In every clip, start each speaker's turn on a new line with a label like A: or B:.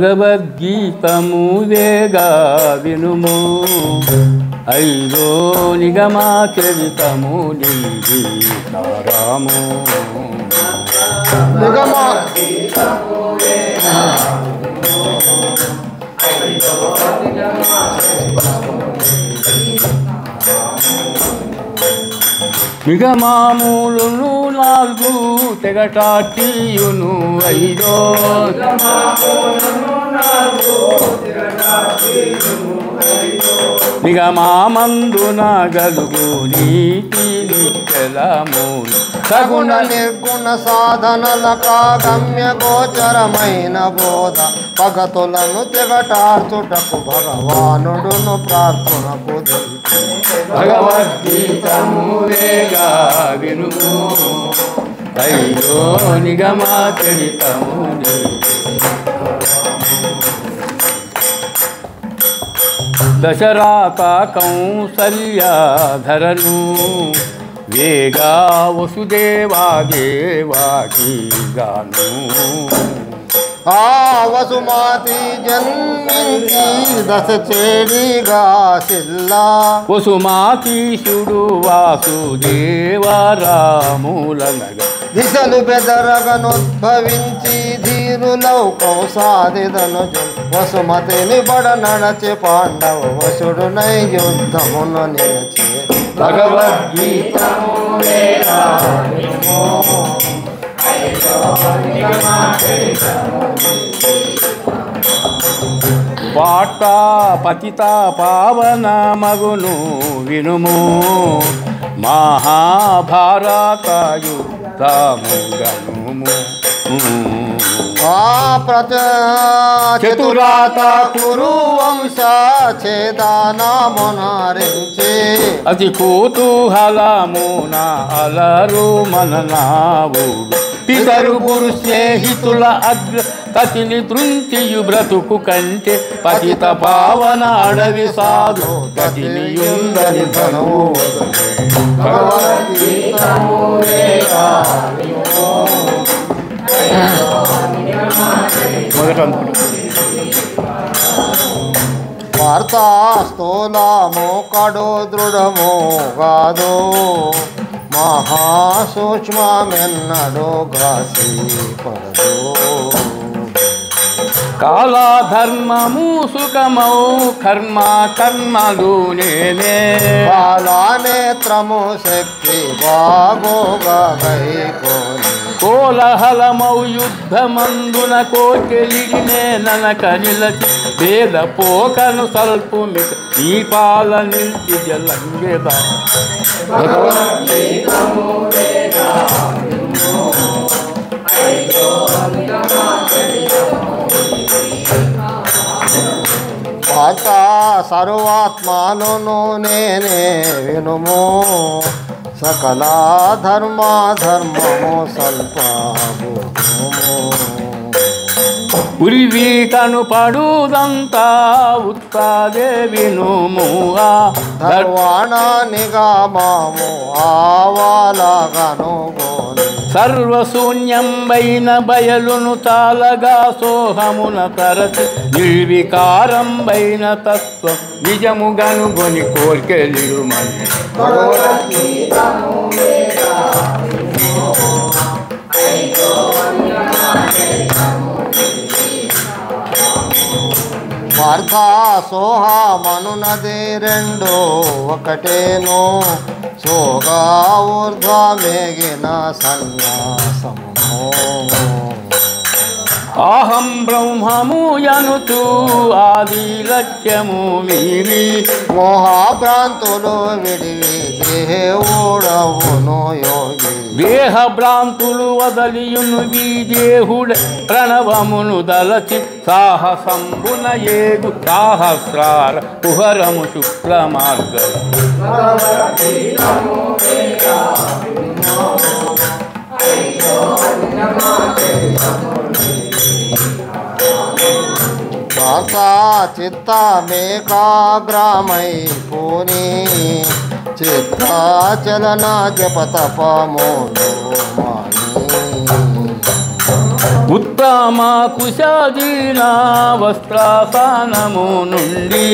A: భగవద్గీతము వేగా వినుము ఐదో నిగమాచరితము నీది తారాము నిగమాములును నాలుగు తెగటాటియును ఐదో నిగమామందున గలుగు నీతి నిత్యలము
B: సగుణ నిర్గుణ సాధనలక గమ్య గోచరమైన బోధ భగతులను తెగటార్చుటకు భగవానుడును ప్రార్థనకు
A: భగవద్గీతము వేగా వినుము ఐదో నిగమాచరితము దశరాత కౌసల్యాధరను వేగా వసుదేవా దేవాకి గాను
B: ఆ వసుమాతి జన్మించి దశ చేడిగా సిల్లా
A: వసుమాతీశుడు వాసుదేవరాములనగ
B: దిశలు బెదరగనుద్భవించి ధీరులౌకం సాధిదను వసుమతిని బడ నడచి పాండవ వసుడునై యుద్ధమును నిలచి
A: భగవద్గీతము వేగా వినుము పాట పతిత పావన మగును వినుము మహాభారత యుద్ధము గనుము
B: చతురాత కురు వంశ ఛేదానామునరించే
A: అతి కుతూహలమున అలరు మననావు పితరు గురు స్నేహితుల అగ్ర కతిని తృంచియు బ్రతుకు కంటే పతిత పావన అడవి సాధు కతిని యుందని ధనువు
B: వార్తా స్థూలము కడు దృఢము కాదు మహాసూక్ష్మమెన్నడు గాసి పడదు
A: కాలధర్మము సుఖమౌ కర్మ కర్మలు నేనే
B: కాలనేత్రము శక్తి బాగోగా గైకోని
A: కోలహలమౌ యుద్ధమందున కోచెలిడినే ననక నిలచి భేద పోకను సల్పు మిక నీ పాల నిలిచి జలంగెద
B: పాత సర్వాత్మాను నేనే వినుము సకల ధర్మము స్వల్పము
A: ఉరివి కనుపడుదంతా ఉత్తాదే వినుము
B: ధర్వాణ నిగమము ఆవాలగనుగోని
A: సర్వశూన్యంబైన బయలును తాళగా సోహమున తరచి నిర్వికారంబైన తత్వం నిజముగనుగొని కోర్కెలిడు మని
B: పార్థ సోహమనునది రెండు ఒకటేను సోగా ఊర్ధ్వ మేగిన సన్యాసము
A: అహం బ్రహ్మము యనుతూ ఆది లక్ష్యము మీరి
B: మోహభ్రాంతులు విడివి దేవుడవును యోగి
A: దేహ భ్రాంతులు వదలియును దేహుడ ప్రణవమును దలచి సాహసంబున ఏగు సహస్రార కుహరము శుక్ల మార్గ
B: పాత పార్థ చిత్తమేకాగ్రమై పూని చిత్తాచలన జపతపములు మాని
A: ఉత్తమ కుశాదీన వస్త్రాసనము నుండి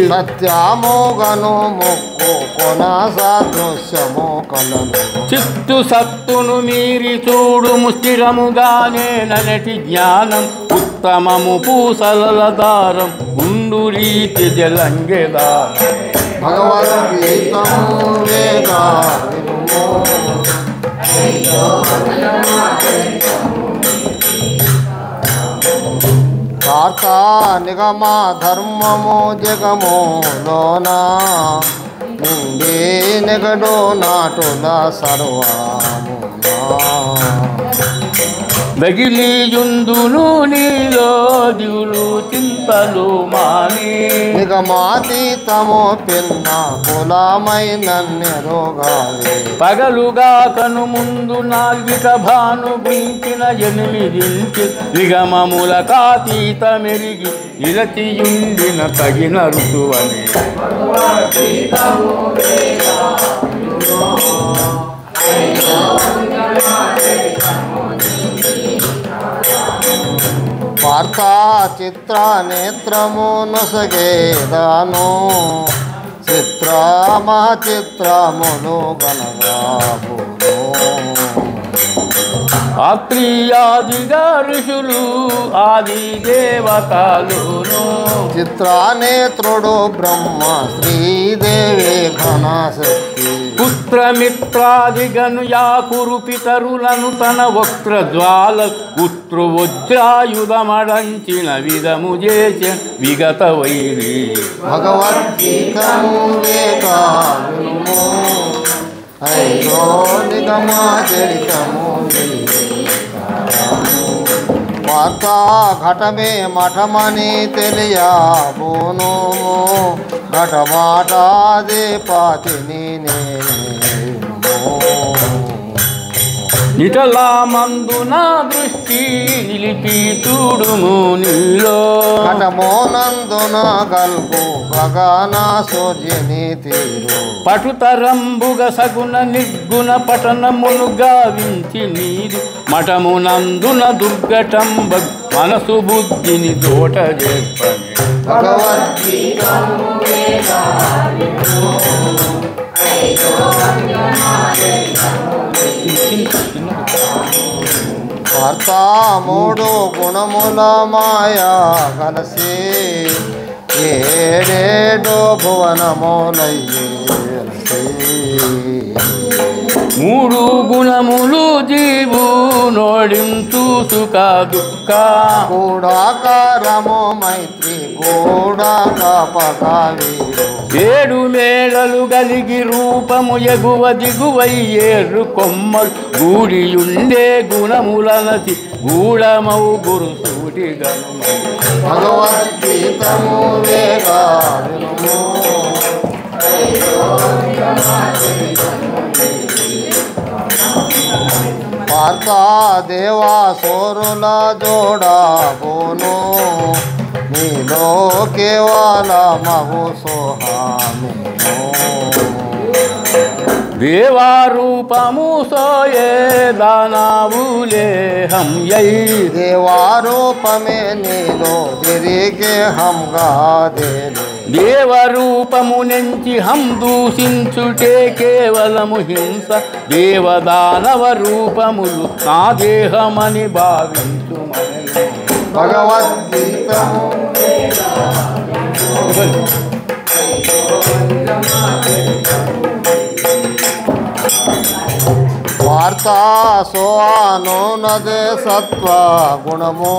B: సత్యమోగను ముక్కు కొన సాదృశ్యము కలను
A: చిత్తు సత్తును మీరి చూడుము స్థిరముగానే నటి జ్ఞానం ఉత్తమము పూసలల దారం ఉండు రీతి జలంగెదా
B: భగవద్గీతము వేగా పార్థ నిగమ ధర్మము జగములోన నిండి నెగడు నాటుల సర్వమునా
A: వెగిలియుందును నీలో దివులు చింతలు మాని
B: నిగమాతీతము పిన్న కులమైన రోగాలే
A: పగలుగా కను ముందు నాల్గిట భాను గుంచిన ఎనిమిదించి నిగమముల కాతీత మెరిగి నిలతియుండిన తగిన ఋతువని
B: పార్థ చిత్ర నేత్రము నొసగేదాను చిత్రమచిత్రములు గనగాబును
A: ఆత్రీయాదిగా ఋషులు ఆది దేవతలును
B: చిత్రనేత్రుడు బ్రహ్మ శ్రీదేవి ఘనశక్తి
A: పుత్రమిత్రాదిగను యాకురు పితరులను తన వక్రజ్వాల ఉత్రువజ్రాయుధమడంచిన విధము చేసే విగత వైరి
B: భగవద్గీతము వేకాలుము అయ్యో నిగమాచరితము పార్థ ఘటమే మఠమని తెలియబోను ఘటమాటాదే పాతిని
A: నిటలా మందున దృష్టి నిలిపి చూడుము నీలో
B: ఘటమోనందున గల్పు గగన సూర్యని తీరు
A: పటుతరంబుగ సగుణ నిర్గుణ పఠనమును గావించి నీరు మఠమునందున దుర్గటంబ మనసు బుద్ధిని తోట చెప్పని
B: భగవద్గీతము పార్థ మూడు గుణముల మాయా కలసి ఏడేడు భువనములయ్యే
A: మూడు గుణములు జీవు నోడించు సుఖ దుఃఖ
B: గూఢాకారము మైత్రి గూఢాకాపకావీరు
A: ఏడు మేడలు గలిగి రూపము ఎగువ దిగువయ్యేరు కొమ్మలు గూడియుండే గుణములనసి గూఢమౌ గురు సూటి గణము
B: భగవద్గీతము వేగాలుము పార్థ దేవాసోరుల జోడాబోను నీలో కేవల మహు సోహామిను
A: దేవారూపము సోయే దానావులే హంయై
B: దేవారూపమే నీలో తిరిగే హంగా దేలే
A: దేవరూపము నుంచి హం దూషించుటే కేవలము హింస దేవదానవ రూపములు నా దేహమని భావించు
B: భగవద్గీతము పార్థ సోనునదే సత్వ గుణము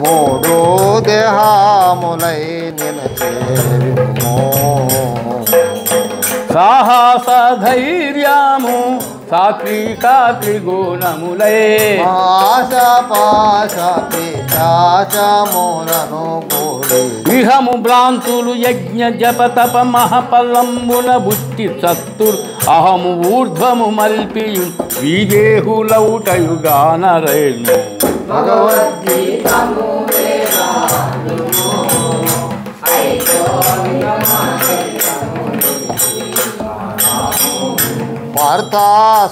B: మూడు దేహములై నిలచేవిము
A: సాహస ధైర్యము సాత్విక త్రిగుణములై
B: ఆశ పాశ పిశాచములను కూడి
A: ఇహము భ్రాంతులు యజ్ఞ జప తప మహపలంబున బుద్ధి సత్తుర్ అహము ఊర్ధ్వము మల్పియు విదేహులౌటయుగానరైను
B: భగవద్గీతము వేదాలుము వార్త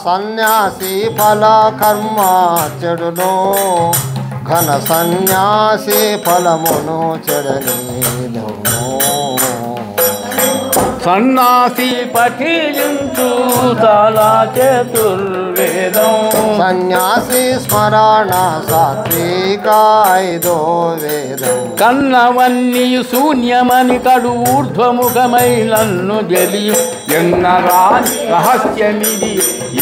B: సన్యాసి ఫల కర్మ చెడును ఘన సన్యాసి ఫలమును చెడనీను
A: సన్నాసి పఠించు చాలా చతుర్వేదం
B: సన్యాసి స్మరణ సాత్విక ఐదో వేదం
A: కన్నవన్నీయు శూన్యమని కడు ఊర్ధ్వముఖమై నన్ను జలియు ఎన్నరా రహస్యమిది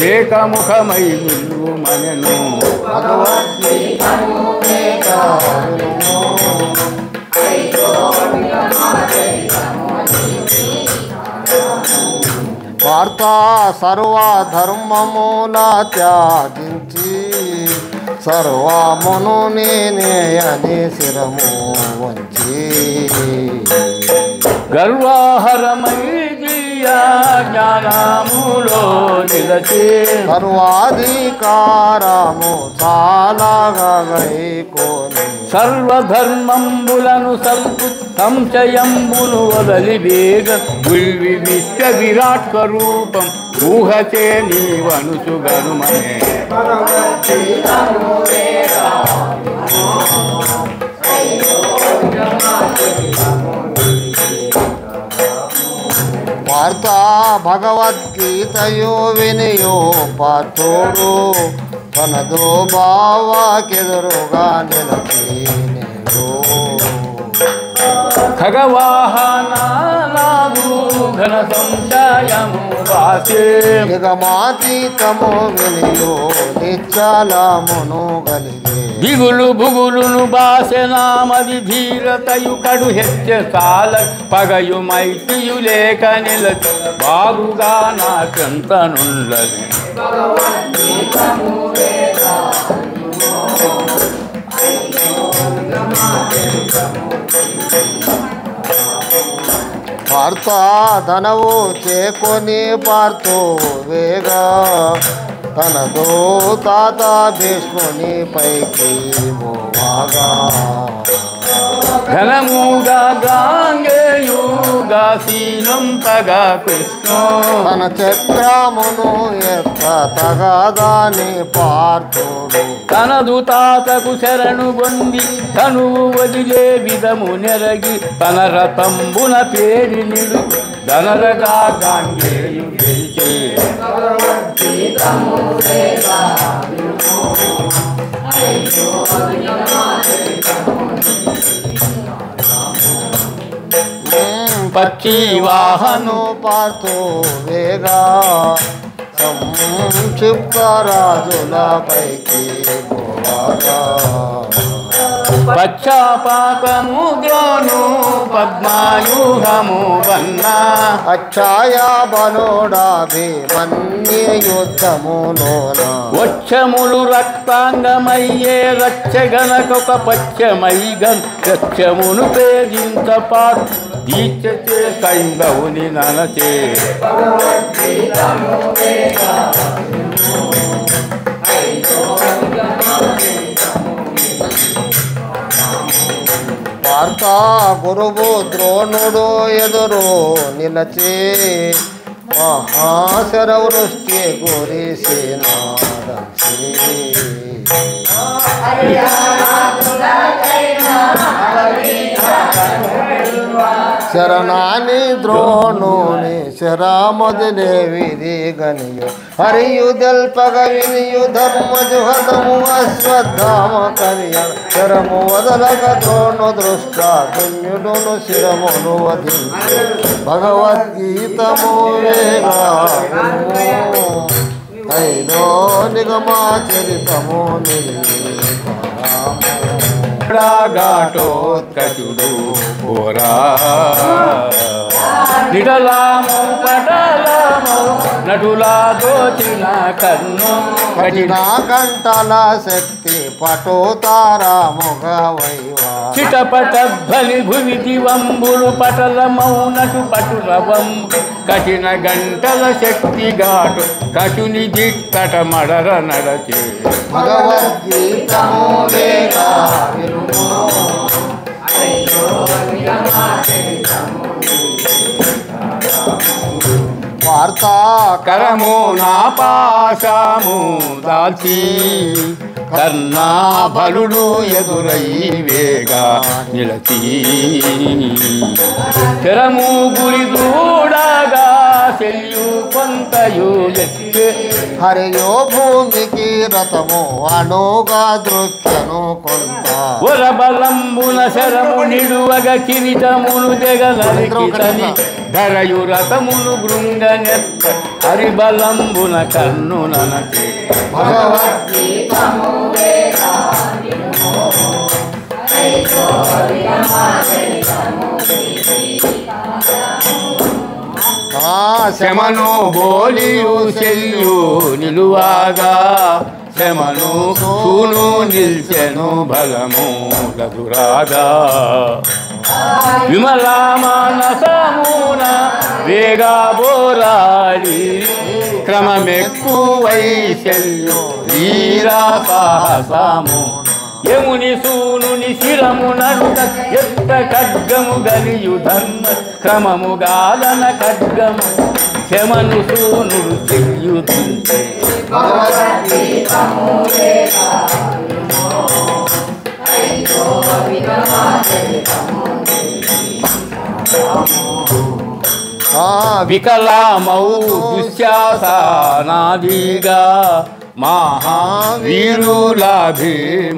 A: ఏకముఖమై నిలువమనెను
B: వార్త సర్వధర్మముల త్యాగించి సర్వమును నేనే అని శిరము వంచి
A: గర్వాహరమై జ్ఞానములో నిలచే
B: సర్వాధికారము చాలా గైకోని
A: సర్వధర్మంబులను సల్పు సంశయంబును వదలి వేగ ఉల్వి విశ్వ విరాట్ స్వరూపం ఊహచే నీవనుచు గనుమనే
B: వార్త భగవద్గీతయో వినియో పాఠోడు తనదో బావాకెదురుగా నిలచి
A: ఖగవాహనాదు ఘన సంశయము వాసే
B: నిగమాతీతము వినియో నిశ్చలమును గలిగే
A: దిగులు బుగులును బాసెనామది ధీరతయు కడు హెచ్చ కాల పగయు మైతియు లేక నిలచి బాగుగా నాకెంతనుండని
B: వార్త ధనవు చేకొని పార్తో వేగా తనదో తాత భీష్ముని పైకి మోవాగా
A: ఘనముగా గాంగేయుగా శీలంతగా కృష్ణ
B: తన చక్రమును ఎత్త తగదాని పార్థుడు
A: తనదు తాతకు శరణు పొంది తను వదిలే విధము నెరగి తన రతంబున పేరి నిడు ధనరగా గాంగేయు గెలిచే పక్షి వాహను
B: పార్థు వేగా సంక్షిప్త రాజుల పైకి పోవాగా
A: పశ్చాపాతము గ్రోను పద్మాయూహము వన్నా
B: అక్షయ బలోడాభిమన్య యుద్ధములోన
A: వచ్చములు రక్తాంగమయ్యే రచ్చగనకొక పచ్చమైగన్ రచ్చమును పేదించపాటు దీక్షచే సైంధవుని ననచే
B: వార్త గురువు ద్రోణుడు ఎదురు నిలచి మహాశరవృష్టి గురిసినాడంసి శరణాని ద్రోణుని శరమొదలే విధి గనియు హరియు దల్పగ వినియు ధర్మ జుహదము అశ్వత్థామ కర్య శరము వదలక ద్రోణు దృష్ట ధన్యుడును శిరమును వధించు భగవద్గీతము వేగా ఐదో నిగమాచరితము
A: ఘాటోత్కచుడు పోరా నిడలాము పటలాము నటులా దోచిన కన్ను
B: కఠిన గంటల శక్తి పటోతారాముగ వైవా
A: చిటపట ధ్వని భువి దివంబులు పటల మౌనటు పటురవం కఠిన గంటల శక్తి ఘాటు కటుని దిక్కట మడర నడచే
B: భగవద్గీతము వేగా వినుము వార్త వార్త
A: కరము నా పాశము దాల్చి కర్ణాభలుడు ఎదురై వేగా నిలచి శరము గురి దూడగా చెల్లు కొంతయు ఎత్తే
B: హరియో భూమికి రథము అనుగా దృశ్యను కొంత
A: వరబలంబున శరము నిడువగ కిరీటమును జగలరికితని ధరయు రథమును గృంగనెత్త హరిబలంబున కన్నుననకి
B: శమను
A: బోలియు చెల్లు నిలువాగా శమను సూను నిల్చెను బలము లదురాగా విమలా మానసమున వేగా బోరాడి క్రమమెక్కువై చెల్లు వీరా సాహసము యముని సూనుని శిరము నడుక ఎత్త ఖడ్గము గలియు ధర్మ క్రమము గాలన ఖడ్గము శమను సూనుడు చెయ్యుతుంటే వికలామౌ దుశ్శాసనాదిగా మహావీరుల భీమోడించగా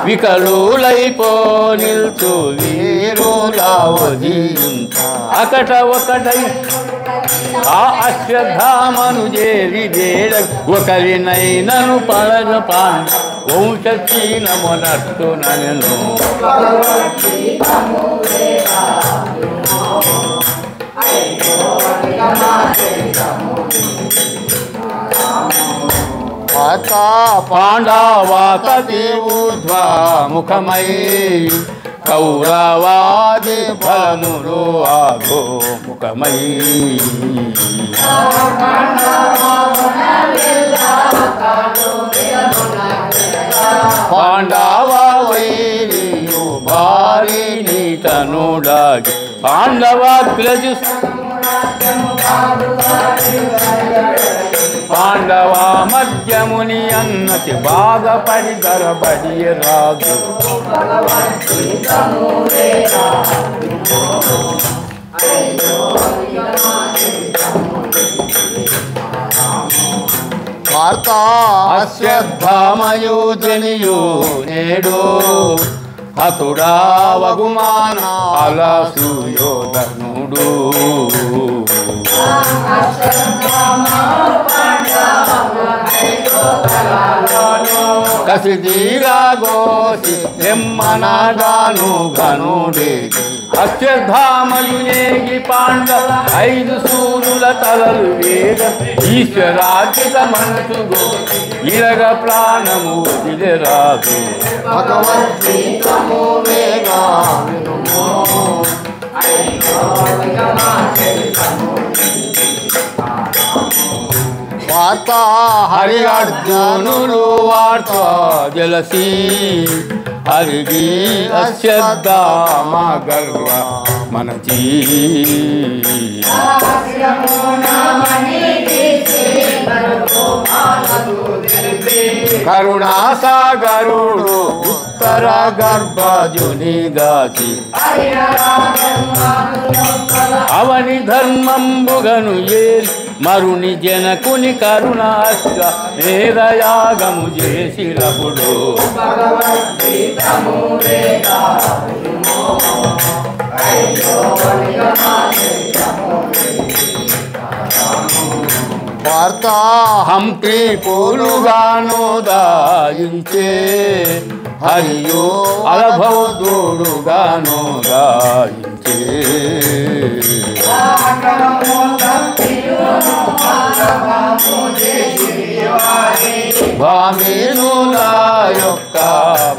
A: వికలులైపో నిల్చు వీరుల వదించ అకట ఒకటై ఆ అశ్వత్థామను చేరి వేడ ఒకరినైనను పడగ పాండ వంశీనమునట్టు నన్ను పాండవాతీ ఊర్ధ్వముఖమై కౌరవాది ఫలములు ఆగో ముఖమై పాండవ వైరియు భారీ నీతనుడాగి పాండవాగ్రజు పాండవ మధ్యముని అన్నతి బాధపడి గరబడి రాజు
B: వార్త
A: అశ్వత్థామయోజనియు నేడు హతుడా వగుమాన అలసూయోధనుడు కసిదీరా గోసి నెమ్మనగాను గనుడే అశ్వత్థామయునేగి పాండవ 5 సూరుల తలలు వేగ ఈశ్వరార్జిత మనసు గోసి ఇరగ ప్రాణము వదిలిరాదు
B: భగవద్గీతము వేగా వినుము వార్త
A: హరి అర్జునులు వార్త జలసి హరిగి అశ్వత్థామ గర్వ మనచి కరుణాసాగరుడు ఉత్తర గర్భజుని గాచి అవని ధర్మంబుగను ఏరి మరుని జనకుని కరుణాస్క నేరయాగము చేసినప్పుడు
B: వార్త
A: హంపి పూలుగాను దాయించే హరియో అలభౌదుడుగాను దాయించే భామీనుల యొక్క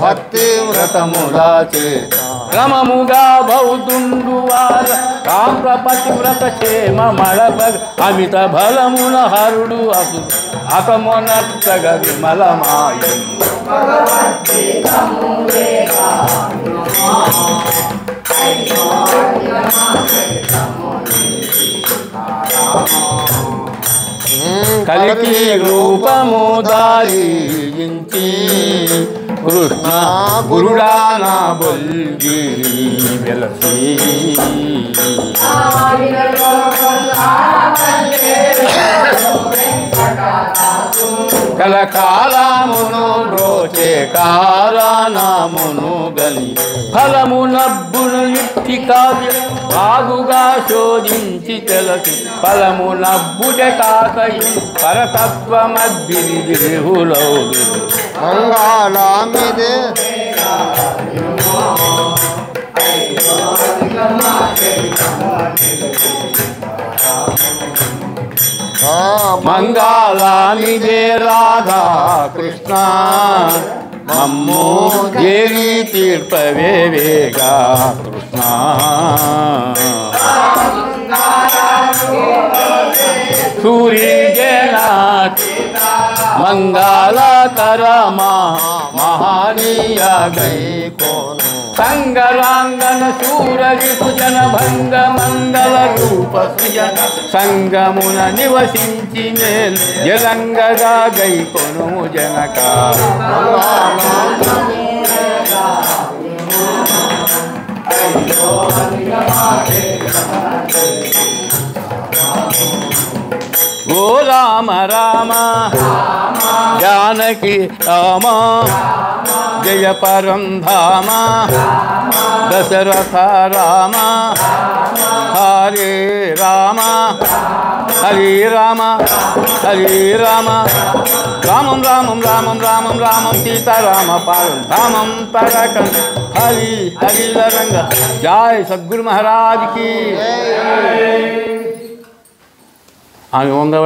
A: భక్తి వ్రతముల చేత క్రమముగా బౌద్ధుండు వార కాంప్రపతివ్రత క్షేమ మళపగ అమిత బలమున హరుడు అసుడు అతమొనర్చగ విమలమాయను కలికి రూపము దారించి కృష్ణ గురుడానా బొల్గి వెలసి కలకాలమును బ్రోచే కారణమును గలి ఫలమునబ్బును యుక్తి కావ్య బాగుగా శోధించి తెలుసు ఫలమునబ్బుట కాకయు పరతత్వమద్భిరిహులౌదు
B: మంగళమిదే
A: మంగళమిదే రాధా కృష్ణ మమ్మో దేవి తీర్పవే వేగా కృష్ణ సూర్యనాథ్ మంగళకర మహానీయ గై
B: కోను
A: సంగరాంగన సూరవి సుజన భంగ మంగళ రూప సుజన సంగమున నివసించి మేల్ జలంగగా గై కొనుము జనక ఓ రామ రామ జానకి రామ జయ పరం ధామ దశరథ రామ హరే రామ హరే రామ హరే రామ రామం రామం రామం రామం రామం సీతారామ పాలం ధామం తరకం హరి హరి రంగ జయ సద్గురు మహారాజ్ కి ఆమె 100